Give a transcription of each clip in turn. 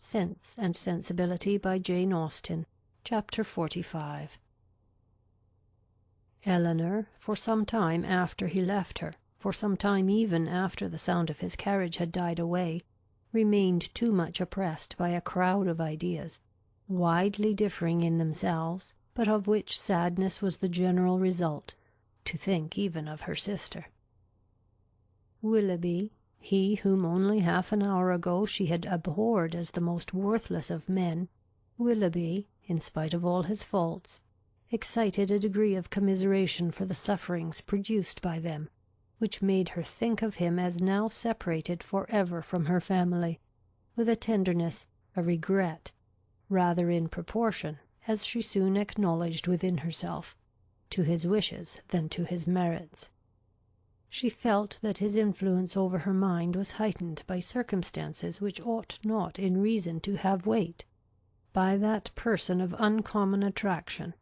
Sense and Sensibility by Jane Austen, Chapter 45. Elinor, for some time after he left her, for some time even after the sound of his carriage had died away, remained too much oppressed by a crowd of ideas, widely differing in themselves, but of which sadness was the general result, to think even of her sister. Willoughby, he whom only half an hour ago she had abhorred as the most worthless of men, Willoughby, in spite of all his faults, excited a degree of commiseration for the sufferings produced by them, which made her think of him as now separated for ever from her family, with a tenderness, a regret, rather in proportion, as she soon acknowledged within herself, to his wishes than to his merits. She felt that his influence over her mind was heightened by circumstances which ought not in reason to have weight, by that person of uncommon attraction,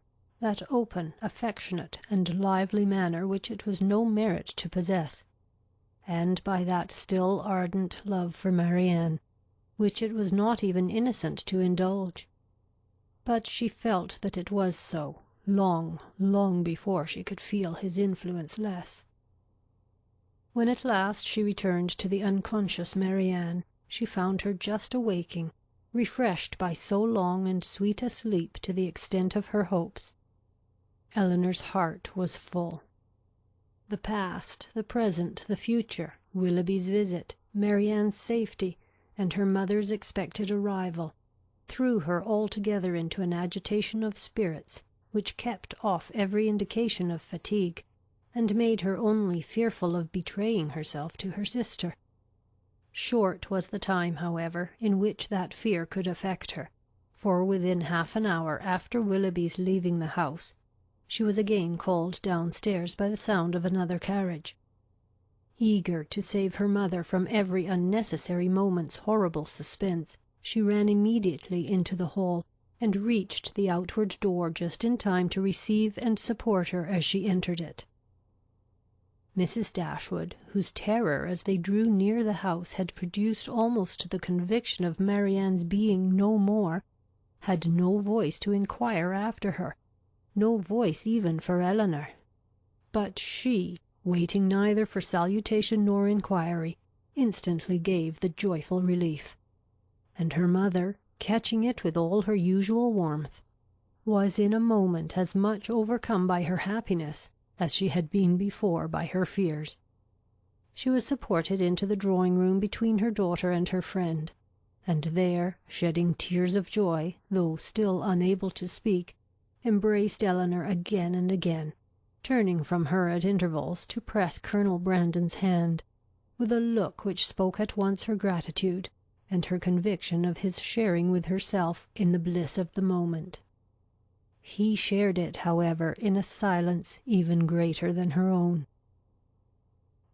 that open, affectionate, and lively manner which it was no merit to possess, and by that still ardent love for Marianne, which it was not even innocent to indulge. But she felt that it was so, long, long before she could feel his influence less. When at last she returned to the unconscious Marianne, she found her just awaking, refreshed by so long and sweet a sleep to the extent of her hopes. Elinor's heart was full. The past, the present, the future, Willoughby's visit, Marianne's safety, and her mother's expected arrival, threw her altogether into an agitation of spirits which kept off every indication of fatigue, and made her only fearful of betraying herself to her sister. Short was the time, however, in which that fear could affect her, for within half an hour after Willoughby's leaving the house, she was again called downstairs by the sound of another carriage. Eager to save her mother from every unnecessary moment's horrible suspense, she ran immediately into the hall, and reached the outward door just in time to receive and support her as she entered it. Mrs. Dashwood, whose terror as they drew near the house had produced almost the conviction of Marianne's being no more, had no voice to inquire after her, no voice even for Elinor. But she, waiting neither for salutation nor inquiry, instantly gave the joyful relief; and her mother, catching it with all her usual warmth, was in a moment as much overcome by her happiness as she had been before by her fears. She was supported into the drawing-room between her daughter and her friend, and there, shedding tears of joy, though still unable to speak, embraced Elinor again and again, turning from her at intervals to press Colonel Brandon's hand, with a look which spoke at once her gratitude and her conviction of his sharing with herself in the bliss of the moment. He shared it, however, in a silence even greater than her own.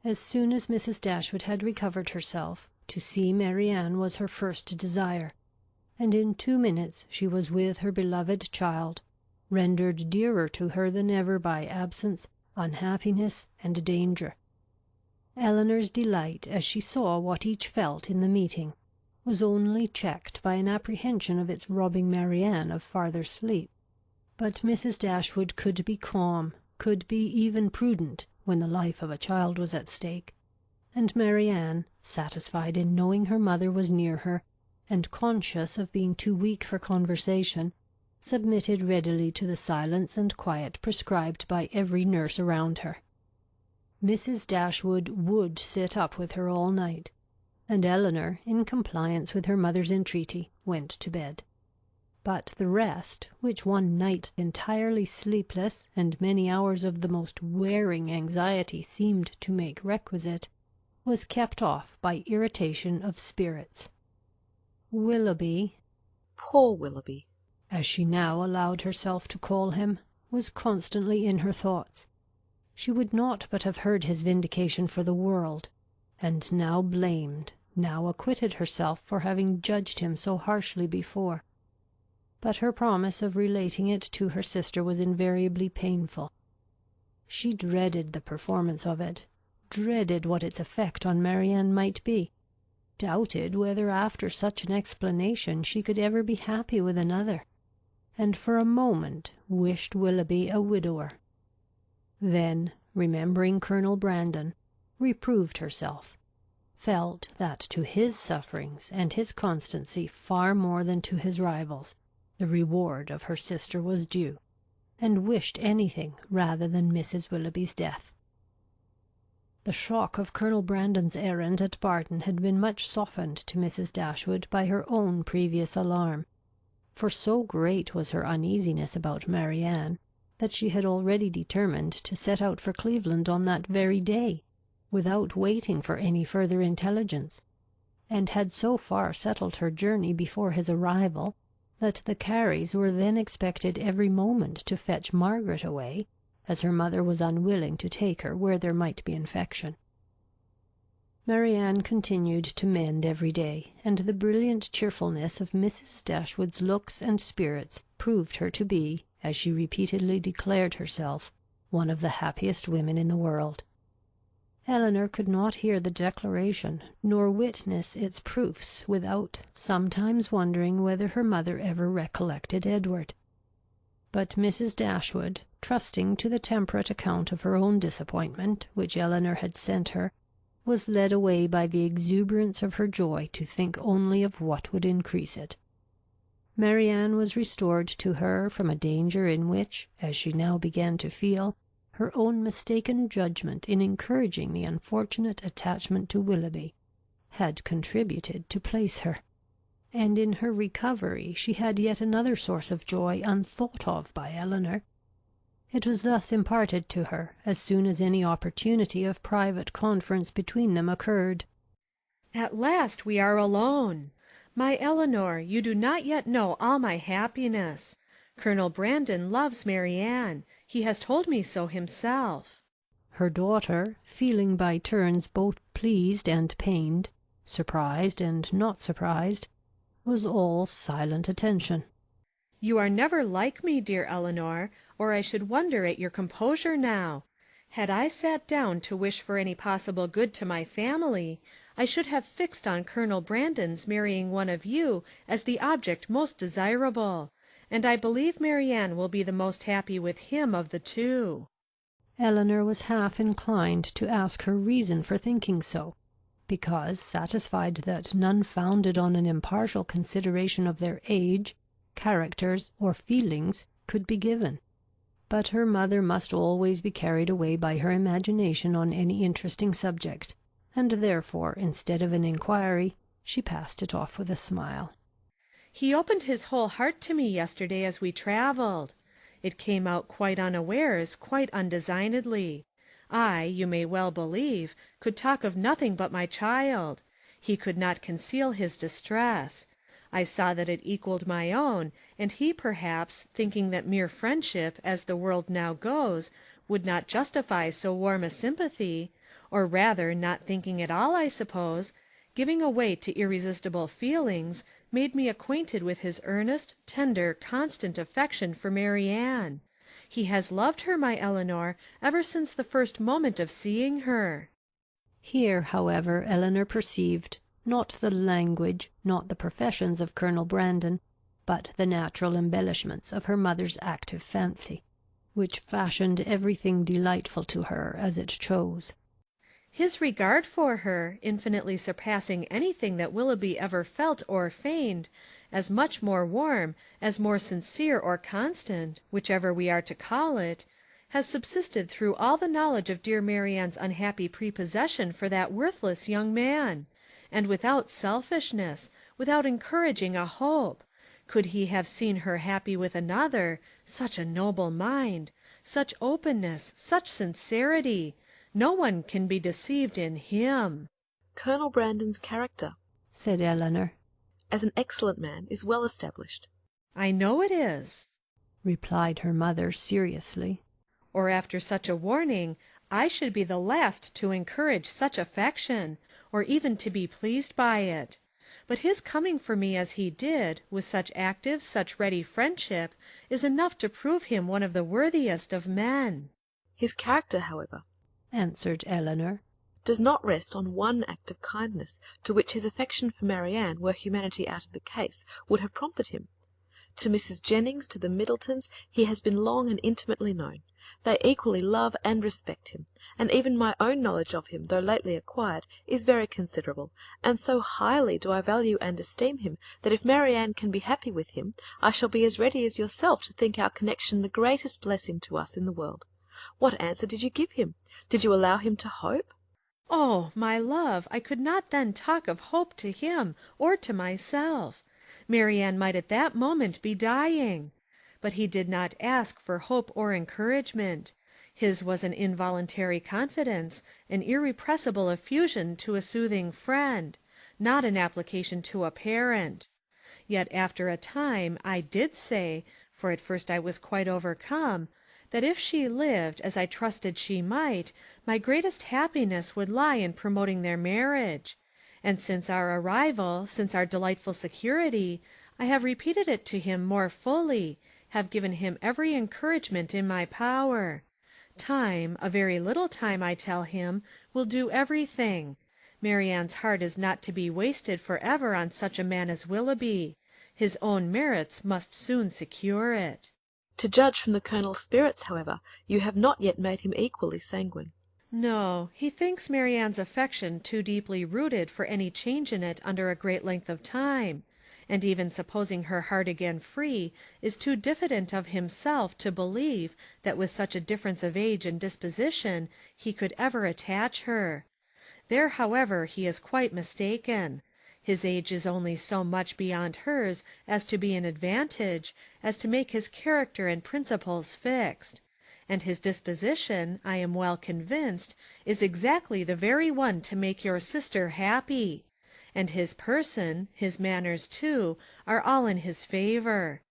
As soon as Mrs. Dashwood had recovered herself, to see Marianne was her first desire, and in 2 minutes she was with her beloved child, rendered dearer to her than ever by absence, unhappiness, and danger. Elinor's delight, as she saw what each felt in the meeting, was only checked by an apprehension of its robbing Marianne of farther sleep. But Mrs. Dashwood could be calm, could be even prudent, when the life of a child was at stake, and Marianne, satisfied in knowing her mother was near her, and conscious of being too weak for conversation, submitted readily to the silence and quiet prescribed by every nurse around her. Mrs. Dashwood would sit up with her all night, and Elinor, in compliance with her mother's entreaty, went to bed. But the rest, which one night entirely sleepless and many hours of the most wearing anxiety seemed to make requisite, was kept off by irritation of spirits. Willoughby, poor Willoughby, as she now allowed herself to call him, was constantly in her thoughts. She would not but have heard his vindication for the world, and now blamed, now acquitted herself for having judged him so harshly before. But her promise of relating it to her sister was invariably painful. She dreaded the performance of it, dreaded what its effect on Marianne might be. doubted whether after such an explanation she could ever be happy with another, and for a moment wished Willoughby a widower. Then, remembering Colonel Brandon, reproved herself, felt that to his sufferings and his constancy far more than to his rivals, the reward of her sister was due, and wished anything rather than Mrs. Willoughby's death. The shock of Colonel Brandon's errand at Barton had been much softened to Mrs. Dashwood by her own previous alarm, for so great was her uneasiness about Marianne, that she had already determined to set out for Cleveland on that very day, without waiting for any further intelligence, and had so far settled her journey before his arrival, that the Careys were then expected every moment to fetch Margaret away, as her mother was unwilling to take her where there might be infection. Marianne continued to mend every day, and the brilliant cheerfulness of Mrs. Dashwood's looks and spirits proved her to be, as she repeatedly declared herself, one of the happiest women in the world. Elinor could not hear the declaration, nor witness its proofs, without sometimes wondering whether her mother ever recollected Edward. But Mrs. Dashwood, trusting to the temperate account of her own disappointment which Elinor had sent her, was led away by the exuberance of her joy to think only of what would increase it. Marianne was restored to her from a danger in which, as she now began to feel, her own mistaken judgment in encouraging the unfortunate attachment to Willoughby had contributed to place her, and in her recovery she had yet another source of joy unthought of by Elinor. It was thus imparted to her as soon as any opportunity of private conference between them occurred. "At last we are alone. My Elinor, you do not yet know all my happiness. Colonel Brandon loves Marianne. He has told me so himself." Her daughter, feeling by turns both pleased and pained, surprised and not surprised, was all silent attention. "You are never like me, dear Elinor, or I should wonder at your composure now. Had I sat down to wish for any possible good to my family, I should have fixed on Colonel Brandon's marrying one of you as the object most desirable, and I believe Marianne will be the most happy with him of the two." Elinor was half inclined to ask her reason for thinking so, because satisfied that none founded on an impartial consideration of their age, characters, or feelings could be given. But her mother must always be carried away by her imagination on any interesting subject, and therefore, instead of an inquiry, she passed it off with a smile. "He opened his whole heart to me yesterday as we travelled. It came out quite unawares, quite undesignedly. I, you may well believe, could talk of nothing but my child. He could not conceal his distress. I saw that it equalled my own, and he perhaps, thinking that mere friendship, as the world now goes, would not justify so warm a sympathy, or rather not thinking at all, I suppose, giving way to irresistible feelings, made me acquainted with his earnest, tender, constant affection for Marianne. He has loved her, my Elinor, ever since the first moment of seeing her." Here, however, Elinor perceived, not the language, not the professions of Colonel Brandon, but the natural embellishments of her mother's active fancy, which fashioned everything delightful to her as it chose. "His regard for her, infinitely surpassing anything that Willoughby ever felt or feigned, as much more warm, as more sincere or constant, whichever we are to call it, has subsisted through all the knowledge of dear Marianne's unhappy prepossession for that worthless young man, and without selfishness, without encouraging a hope. Could he have seen her happy with another, such a noble mind, such openness, such sincerity, no one can be deceived in him." "Colonel Brandon's character," said Elinor, "as an excellent man, is well established." "I know it is," replied her mother seriously. "Or after such a warning, I should be the last to encourage such affection, or even to be pleased by it. But his coming for me as he did, with such active, such ready friendship, is enough to prove him one of the worthiest of men." "His character, however," answered Elinor, does not rest on one act of kindness, to which his affection for Marianne, were humanity out of the case, would have prompted him. To Mrs. Jennings, to the Middletons, he has been long and intimately known. They equally love and respect him, and even my own knowledge of him, though lately acquired, is very considerable, and so highly do I value and esteem him, that if Marianne can be happy with him, I shall be as ready as yourself to think our connection the greatest blessing to us in the world. What answer did you give him? Did you allow him to hope?" "Oh, my love, I could not then talk of hope to him or to myself. Marianne might at that moment be dying. But he did not ask for hope or encouragement. His was an involuntary confidence, an irrepressible effusion to a soothing friend, not an application to a parent. Yet after a time I did say, for at first I was quite overcome, that if she lived, as I trusted she might, my greatest happiness would lie in promoting their marriage. And since our arrival, since our delightful security, I have repeated it to him more fully, have given him every encouragement in my power. Time, a very little time, I tell him, will do everything. Marianne's heart is not to be wasted for ever on such a man as Willoughby. His own merits must soon secure it." "To judge from the Colonel's spirits, however, you have not yet made him equally sanguine." "No, he thinks Marianne's affection too deeply rooted for any change in it under a great length of time, and even supposing her heart again free, is too diffident of himself to believe that with such a difference of age and disposition he could ever attach her. There, however, he is quite mistaken. His age is only so much beyond hers as to be an advantage, as to make his character and principles fixed. And his disposition, I am well convinced, is exactly the very one to make your sister happy. And his person, his manners too, are all in his favour.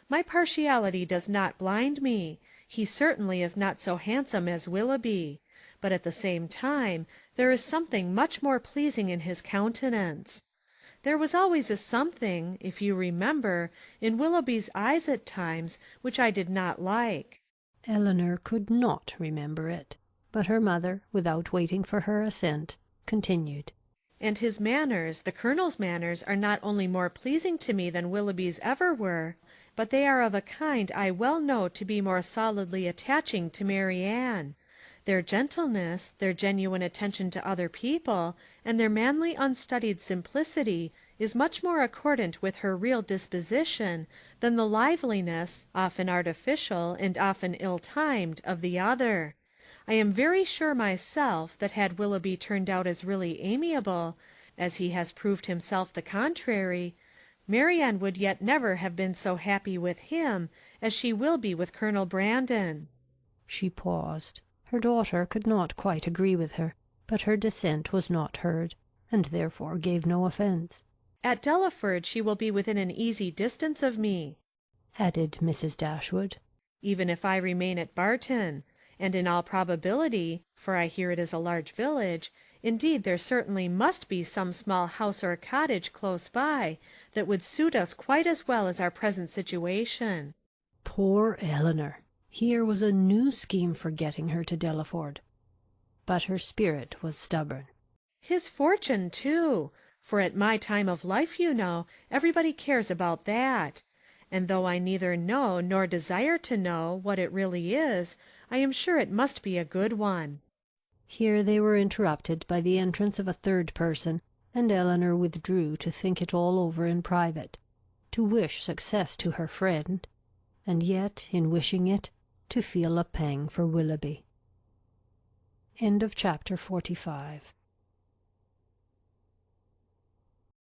My partiality does not blind me. He certainly is not so handsome as Willoughby, but at the same time there is something much more pleasing in his countenance. There was always a something, if you remember, in Willoughby's eyes at times, which I did not like." Elinor could not remember it, but her mother, without waiting for her assent, continued. "And his manners, the Colonel's manners, are not only more pleasing to me than Willoughby's ever were, but they are of a kind I well know to be more solidly attaching to Marianne. Their gentleness, their genuine attention to other people, and their manly unstudied simplicity is much more accordant with her real disposition than the liveliness, often artificial and often ill-timed, of the other. I am very sure myself that had Willoughby turned out as really amiable, as he has proved himself the contrary, Marianne would yet never have been so happy with him as she will be with Colonel Brandon." She paused. Her daughter could not quite agree with her, but her dissent was not heard, and therefore gave no offence. "At Delaford she will be within an easy distance of me," added Mrs. Dashwood. "even if I remain at Barton, and in all probability, for I hear it is a large village, indeed there certainly must be some small house or cottage close by that would suit us quite as well as our present situation." Poor Elinor! Here was a new scheme for getting her to Delaford. But her spirit was stubborn. "His fortune, too, for at my time of life, you know, everybody cares about that. And though I neither know nor desire to know what it really is, I am sure it must be a good one." Here they were interrupted by the entrance of a third person, and Elinor withdrew to think it all over in private, to wish success to her friend, and yet, in wishing it, to feel a pang for Willoughby. Chapter 45